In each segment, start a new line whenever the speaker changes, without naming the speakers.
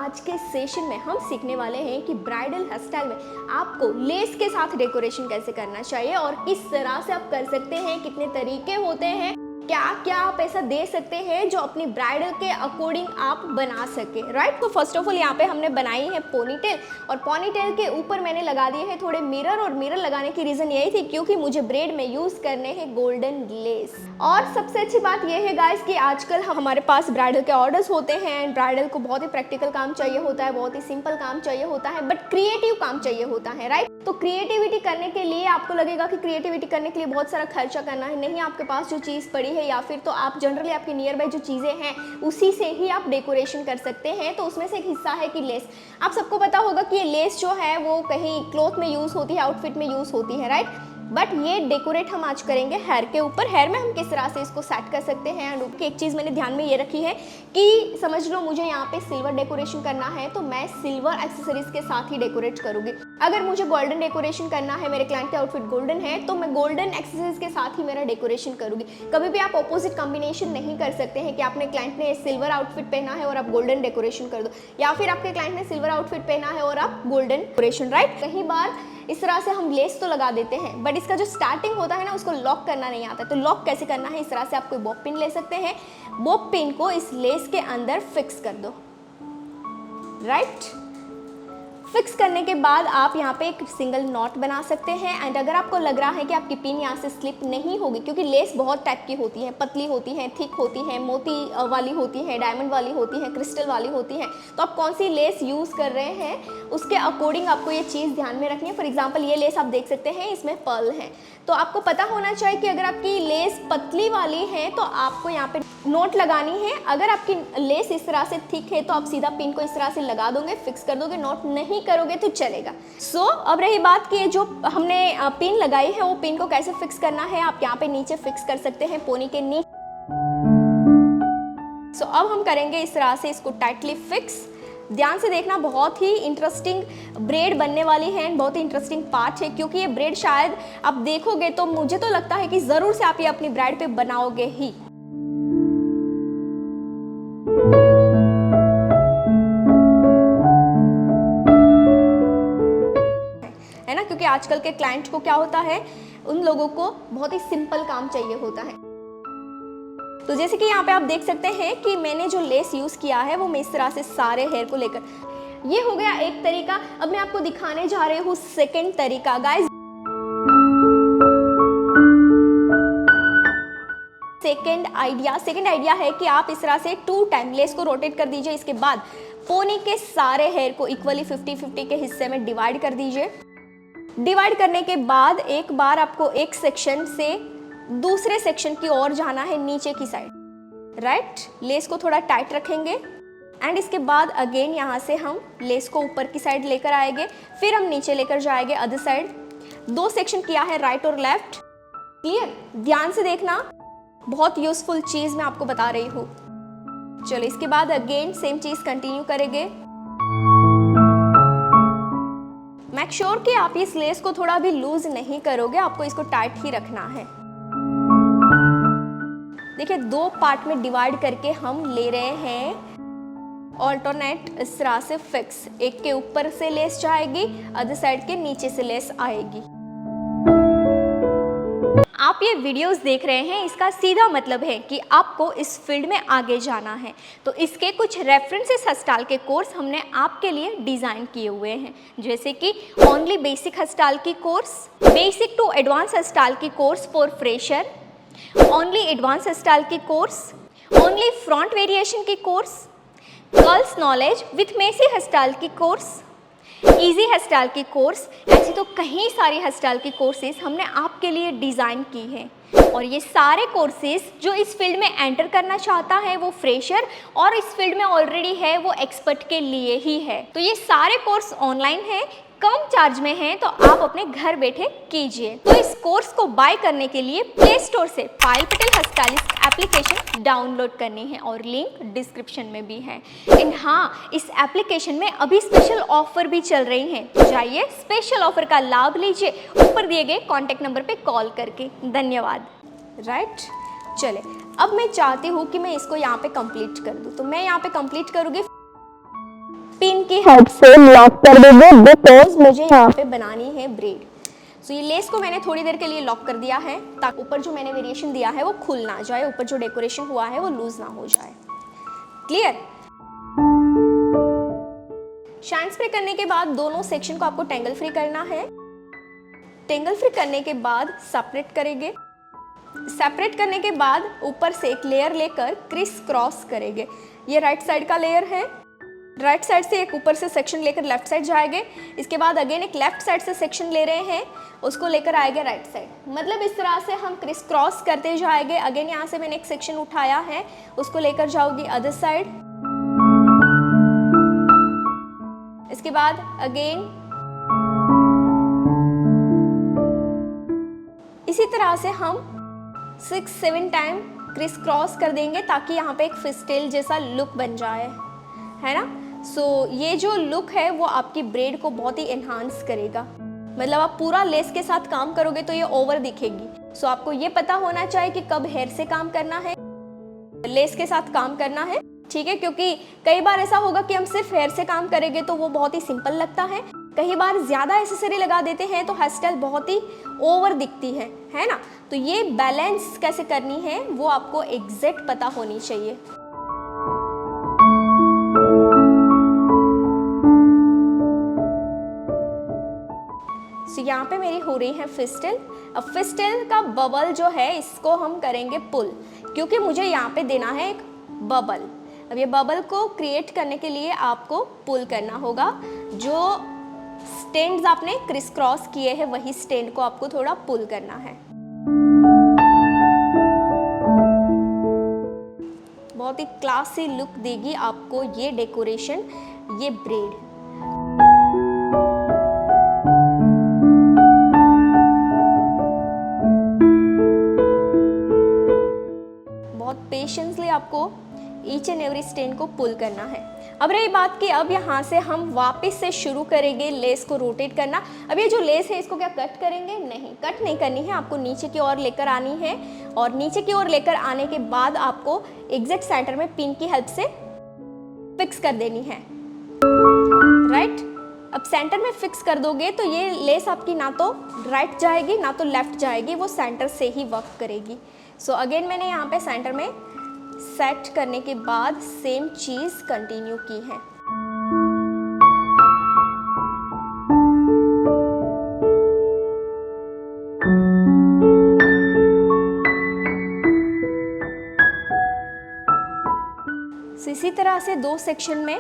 आज के सेशन में हम सीखने वाले हैं कि ब्राइडल हेयर स्टाइल में आपको लेस के साथ डेकोरेशन कैसे करना चाहिए और किस तरह से आप कर सकते हैं, कितने तरीके होते हैं, क्या क्या आप ऐसा दे सकते हैं जो अपनी ब्राइडल के अकॉर्डिंग आप बना सके, राइट। तो फर्स्ट ऑफ ऑल यहाँ पे हमने बनाई है पोनीटेल और पोनीटेल के ऊपर मैंने लगा दिए हैं थोड़े मिरर। और मिरर लगाने की रीजन यही थी क्योंकि मुझे ब्रेड में यूज करने हैं गोल्डन लेस। और सबसे अच्छी बात यह है गाइस कि आजकल हमारे पास ब्राइडल के ऑर्डर्स होते हैं एंड ब्राइडल को बहुत ही प्रैक्टिकल काम चाहिए होता है, बहुत ही सिंपल काम चाहिए होता है, बट क्रिएटिव काम चाहिए होता है, राइट। तो क्रिएटिविटी करने के लिए आपको लगेगा कि क्रिएटिविटी करने के लिए बहुत सारा खर्चा करना है, नहीं आपके पास जो चीज़ पड़ी है या फिर तो आप जनरली आपके नियर बाय जो चीज़ें हैं उसी से ही आप डेकोरेशन कर सकते हैं। तो उसमें से एक हिस्सा है कि लेस। आप सबको पता होगा कि ये लेस जो है वो कहीं क्लॉथ में यूज़ होती है, आउटफिट में यूज़ होती है, राइट। बट ये डेकोरेट हम आज करेंगे हेयर के ऊपर। हेयर में हम किस तरह से इसको सेट कर सकते हैं। एंड एक चीज़ मैंने ध्यान में ये रखी है कि समझ लो मुझे यहाँ पे सिल्वर डेकोरेशन करना है तो मैं सिल्वर एक्सेसरीज के साथ ही डेकोरेट करूँगी। अगर मुझे गोल्डन डेकोरेशन करना है, मेरे क्लाइंट के आउटफिट गोल्डन है तो मैं गोल्डन एक्सेसरीज के साथ ही मेरा डेकोरेशन करूँगी। कभी भी आप ऑपोजिट कॉम्बिनेशन नहीं कर सकते हैं कि आपने क्लाइंट ने सिल्वर आउटफिट पहना है और आप गोल्डन डेकोरेशन कर दो, या फिर आपके क्लाइंट ने सिल्वर आउटफिट पहना है और आप गोल्डन डेकोरेशन, राइट। कई बार इस तरह से हम लेस तो लगा देते हैं बट इसका जो स्टार्टिंग होता है ना उसको लॉक करना नहीं आता। तो लॉक कैसे करना है, इस तरह से आप कोई बॉब पिन ले सकते हैं, बॉब पिन को इस लेस के अंदर फिक्स कर दो, राइट। फिक्स करने के बाद आप यहाँ पे एक सिंगल नॉट बना सकते हैं। एंड अगर आपको लग रहा है कि आपकी पिन यहाँ से स्लिप नहीं होगी, क्योंकि लेस बहुत टाइप की होती है, पतली होती है, थिक होती है, मोती वाली होती है, डायमंड वाली होती है, क्रिस्टल वाली होती है, तो आप कौन सी लेस यूज़ कर रहे हैं उसके अकॉर्डिंग आपको ये चीज़ ध्यान में रखनी है। फॉर एग्जाम्पल ये लेस आप देख सकते हैं इसमें पर्ल है, तो आपको पता होना चाहिए कि अगर आपकी लेस पतली वाली है तो आपको यहाँ पे नोट लगानी है। अगर आपकी लेस इस तरह से थिक है तो आप सीधा पिन को इस तरह से लगा दोगे, फिक्स कर दोगे, नोट नहीं करोगे तो चलेगा। अब रही बात कि जो हमने पिन लगाई है वो पिन को कैसे फिक्स करना है, आप यहाँ पे नीचे फिक्स कर सकते हैं पोनी के नीचे। अब हम करेंगे इस तरह से इसको टाइटली फिक्स। ध्यान से देखना, बहुत ही इंटरेस्टिंग ब्रेड बनने वाली है, बहुत ही इंटरेस्टिंग पार्ट है क्योंकि ये ब्रेड शायद आप देखोगे तो मुझे तो लगता है कि ज़रूर से आप ये अपनी ब्राइड पे बनाओगे ही। है ना, क्योंकि आजकल के क्लाइंट को क्या होता है, उन लोगों को बहुत ही सिंपल काम चाहिए होता है। तो जैसे कि यहाँ पे आप देख सकते हैं कि मैंने जो लेस यूज़ किया है वो मैं इस तरह से सारे हेयर को लेकर, ये हो गया एक तरीका। अब मैं आपको दिखाने जा रही हूँ सेकंड तरीका गाइस। सेकंड आइडिया है कि आप इस तरह से 2 टाइम लेस को रोटेट कर दीजिए। इसके बाद पोनी के सारे हेयर को इक्वली 50-50 के हिस्से में डिवाइड कर दीजिए। डिवाइड करने के बाद एक बार आपको एक सेक्शन से दूसरे सेक्शन की ओर जाना है, नीचे की साइड, राइट। लेस को थोड़ा टाइट रखेंगे एंड इसके बाद अगेन यहाँ से हम लेस को ऊपर की साइड लेकर आएंगे, फिर हम नीचे लेकर जाएंगे अदर साइड। 2 सेक्शन किया है, राइट और लेफ्ट, क्लियर। ध्यान से देखना, बहुत यूजफुल चीज मैं आपको बता रही हूँ। चलो इसके बाद अगेन सेम चीज कंटिन्यू करेंगे। मेक श्योर कि आप इस लेस को थोड़ा भी लूज नहीं करोगे, आपको इसको टाइट ही रखना है। देखिए 2 पार्ट में डिवाइड करके हम ले रहे हैं ऑल्टरनेट इस तरह से फिक्स। एक के ऊपर से लेस जाएगी, अदर साइड के नीचे से लेस आएगी। आप ये वीडियोस देख रहे हैं, इसका सीधा मतलब है कि आपको इस फील्ड में आगे जाना है। तो इसके कुछ रेफरेंसेस हस्टाल के कोर्स हमने आपके लिए डिज़ाइन किए हुए हैं, जैसे कि ओनली बेसिक हस्टाल की course, basic to advance hairstyle की course for fresher, only advance hairstyle की कोर्स, ओनली फ्रंट वेरिएशन की course, curls knowledge with messy hairstyle की कोर्स, इजी हस्टाल की कोर्स। ऐसी तो कई सारी हस्टाल की कोर्सेज हमने आपके लिए डिज़ाइन की हैं। और ये सारे कोर्सेज जो इस फील्ड में एंटर करना चाहता है वो फ्रेशर, और इस फील्ड में ऑलरेडी है वो एक्सपर्ट के लिए ही है। तो ये सारे कोर्स ऑनलाइन है, कम चार्ज में है, तो आप अपने घर बैठे कीजिए। तो इस कोर्स को बाय करने के लिए प्ले स्टोर से पायल पटेल हस्टाइलिस्ट एप्लीकेशन डाउनलोड करनी है और लिंक डिस्क्रिप्शन में भी है। एंड हाँ, इस एप्लीकेशन में अभी स्पेशल ऑफर भी चल रही हैं, तो जाइए स्पेशल ऑफर का लाभ लीजिए ऊपर दिए गए कॉन्टैक्ट नंबर पे कॉल करके। धन्यवाद, राइट। चले, अब मैं चाहती हूँ कि मैं इसको यहाँ पे कंप्लीट कर दूँ, तो मैं यहाँ पे कंप्लीट करूँगी। पिन की हेल्प से लॉक कर देंगे बिकॉज मुझे यहाँ पे बनानी है ब्रेड। सो ये लेस को मैंने थोड़ी देर के लिए लॉक कर दिया है ताकि ऊपर जो मैंने वेरिएशन दिया है वो खुल ना जाए, ऊपर जो डेकोरेशन हुआ है वो लूज ना हो जाए। क्लियर? शाइन स्प्रे करने के बाद दोनों सेक्शन को आपको टेंगल फ्री करना है। टेंगल फ्री करने के बाद सेपरेट करेंगे। सेपरेट करने के बाद ऊपर से एक लेयर लेकर क्रिस क्रॉस करेंगे। ये राइट साइड का लेयर है, राइट साइड से एक ऊपर से सेक्शन लेकर लेफ्ट साइड जाएंगे। इसके बाद अगेन एक लेफ्ट साइड से सेक्शन ले रहे हैं, उसको लेकर आएंगे राइट साइड। मतलब इस तरह से हम क्रिस क्रॉस करते जाएंगे। अगेन यहाँ से मैंने एक सेक्शन उठाया है, उसको लेकर जाऊंगी अदर साइड। इसके बाद अगेन इसी तरह से हम 6-7 टाइम क्रिस क्रॉस कर देंगे ताकि यहाँ पे एक फिस्टेल जैसा लुक बन जाए, है ना। सो ये जो लुक है वो आपकी ब्रेड को बहुत ही एनहांस करेगा। मतलब आप पूरा लेस के साथ काम करोगे तो ये ओवर दिखेगी। सो आपको ये पता होना चाहिए कि कब हेयर से काम करना है, लेस के साथ काम करना है, ठीक है। क्योंकि कई बार ऐसा होगा कि हम सिर्फ हेयर से काम करेंगे तो वो बहुत ही सिंपल लगता है। कई बार ज़्यादा एसेसरी लगा देते हैं तो हेयर स्टाइल बहुत ही ओवर दिखती है ना। तो ये बैलेंस कैसे करनी है वो आपको एग्जैक्ट पता होनी चाहिए। तो यहाँ पे मेरी हो रही है फिस्टल। अब फिस्टल का बबल जो है इसको हम करेंगे पुल, क्योंकि मुझे यहाँ पे देना है एक बबल। अब ये बबल को क्रिएट करने के लिए आपको पुल करना होगा। जो स्टैंड्स आपने क्रिस क्रॉस किए हैं वही स्टैंड को आपको थोड़ा पुल करना है। बहुत ही क्लासी लुक देगी आपको ये डेकोरेशन, ये ब्रेड। बहुत पेशेंसली आपको ईच एंड एवरी स्टैंड को पुल करना है। अब रही बात कि अब यहाँ से हम वापस से शुरू करेंगे लेस को रोटेट करना। अब ये जो लेस है इसको क्या कट करेंगे? नहीं, कट नहीं करनी है, आपको नीचे की ओर लेकर आनी है। और नीचे की ओर लेकर आने के बाद आपको एग्जैक्ट सेंटर में पिन की हेल्प से फिक्स कर देनी है, राइट। अब सेंटर में फिक्स कर दोगे तो ये लेस आपकी ना तो राइट जाएगी ना तो लेफ्ट जाएगी, वो सेंटर से ही वर्क करेगी। सो अगेन मैंने यहाँ पे सेंटर में सेट करने के बाद सेम चीज़ कंटिन्यू की है। So, इसी तरह से दो सेक्शन में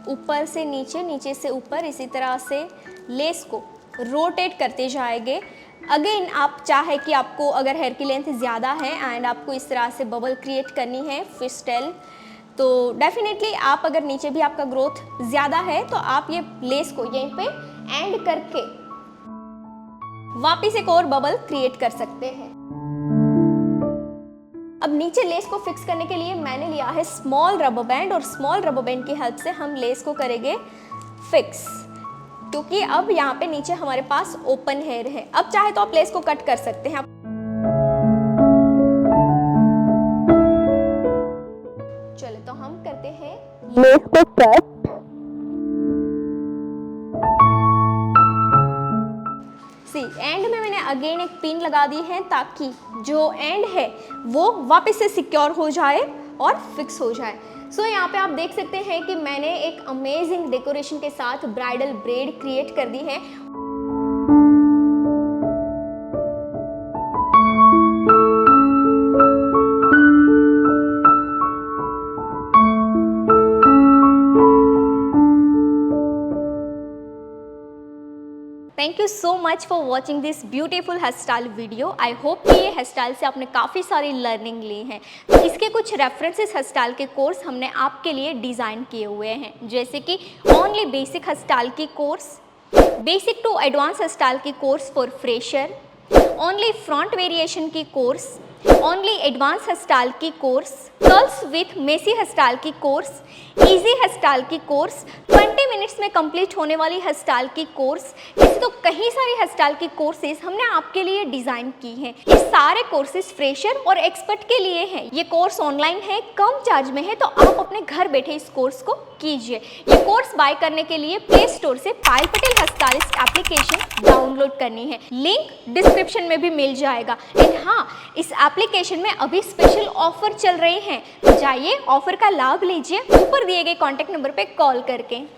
ऊपर से नीचे, नीचे से ऊपर, इसी तरह से लेस को रोटेट करते जाएंगे। अगेन आप चाहे कि आपको अगर हेयर की लेंथ ज़्यादा है एंड आपको इस तरह से बबल क्रिएट करनी है फिस्टेल, तो डेफिनेटली आप अगर नीचे भी आपका ग्रोथ ज़्यादा है तो आप ये लेस को यहीं पे एंड करके वापस एक और बबल क्रिएट कर सकते हैं। अब नीचे लेस को फिक्स करने के लिए मैंने लिया है स्मॉल रबर बैंड, और स्मॉल रबर बैंड की हेल्प से हम लेस को करेंगे फिक्स, क्योंकि अब यहाँ पे नीचे हमारे पास ओपन हेयर है। अब चाहे तो आप लेस को कट कर सकते हैं। चलो तो हम करते हैं लेस को कट। सी एंड में मैंने अगेन एक पिन लगा दी है ताकि जो एंड है वो वापस से सिक्योर हो जाए और फिक्स हो जाए। सो यहाँ पे आप देख सकते हैं कि मैंने एक अमेजिंग डेकोरेशन के साथ ब्राइडल ब्रेड क्रिएट कर दी है। Thank you so much for watching this beautiful hair style video. I hope कि ये हेयर स्टाइल से आपने काफ़ी सारी लर्निंग ली है। तो इसके कुछ रेफरेंसेस हेयर स्टाइल के कोर्स हमने आपके लिए डिज़ाइन किए हुए हैं, जैसे कि ओनली बेसिक हेयर स्टाइल की course, basic to advance hair style की course for fresher, only front variation की course, only advance hair style की course, curls with messy hair style की कोर्स, इजी हेयर स्टाइल की course, 20 minutes में complete होने वाली hair style की course, ऐसे तो कई सारी हेयर स्टाइल की कोर्सेज हमने आपके लिए डिजाइन की हैं। ये सारे कोर्सेज फ्रेशर और एक्सपर्ट के लिए हैं। ये कोर्स ऑनलाइन है, कम चार्ज में है, तो आप अपने घर बैठे इस कोर्स को कीजिए। ये कोर्स बाय करने के लिए प्ले स्टोर से Payal Patel hair stylist application download करनी है, लिंक डिस्क्रिप्शन में भी मिल जाएगा। एंड हाँ, इस एप्लीकेशन में अभी स्पेशल ऑफर चल रहे हैं, तो जाइए ऑफर का लाभ लीजिए ऊपर दिए गए कॉन्टैक्ट नंबर पे कॉल करके।